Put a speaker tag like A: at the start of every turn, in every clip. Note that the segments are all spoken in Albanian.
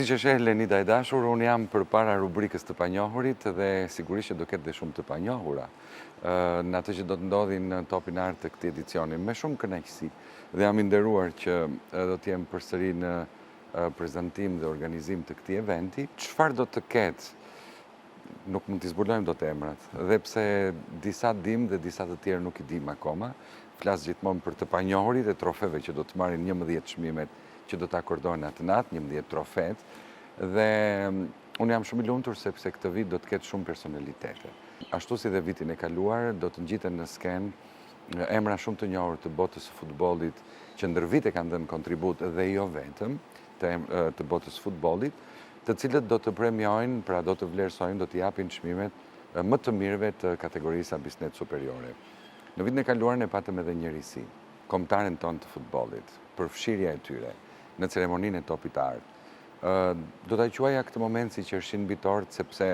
A: Si që sheh Lenida e dashur, unë jam përpara rubrikës të panjohurit dhe sigurisht që do ketë dhe shumë të panjohura në atë që do të ndodhin në Topin Art të këtij edicioni, me shumë kënaqësi. Dhe jam i nderuar që do të jem përsëri në prezantim dhe organizim të këtij eventi. Çfarë do të ketë? Nuk mund t'i zbulojmë dot emrat, dhe pse disa dim dhe disa të tjerë nuk i dim akoma. Flas gjithmonë për të panjohurit e trofeve që do të marrin 11 çmimet që do të akordohen atë natë, 11 trofet, dhe unë jam shumë i lumtur sepse këtë vit do të ketë shumë personalitete. Ashtu si dhe vitin e kaluar, do të ngjiten në skenë emra shumë të njohur të botës së futbollit që ndër vite kanë dhënë kontribut dhe jo vetëm të botës së futbollit, të cilët do të premiojnë, pra do të vlerësojnë, do të japin çmimet më të mirëve të kategorisë Abisnet superiore. Në vitin e kaluar ne patëm edhe njërisi, kombëtaren tonë të futbollit, përfshirja e tyre në ceremoninë e Topit Art. Do ta quaja këtë moment si qershin mbi tort, sepse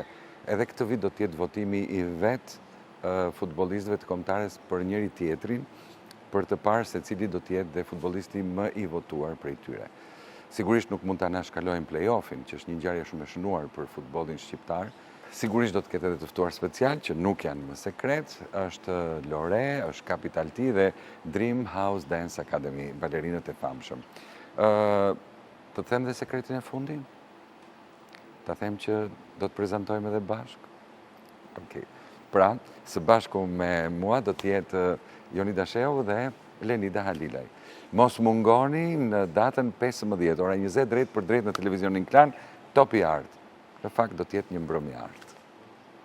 A: edhe këtë vit do të jetë votimi i vetë futbollistëve të kombëtares për njëri tjetrin, për të parë se cili do të jetë dhe futbollisti më i votuar prej tyre. Sigurisht nuk mund ta anashkalojmë play-offin, që është një ngjarje shumë e shënuar për futbollin shqiptar. Sigurisht do të ketë edhe të ftuar special që nuk janë më sekret, është Lore, është Capital T dhe Dream House Dance Academy, balerinët e famshëm. Të them dhe sekretin e fundin? Ta them që do të prezantojmë edhe bashkë? Okej. Pra, së bashku me mua do të jetë Jonida Sheu dhe Lenida Halilaj. Mos mungoni në datën 15, ora 20 drejt për drejt në televizionin Klan, Topi Art. Në fakt do të jetë një mbrëmje art.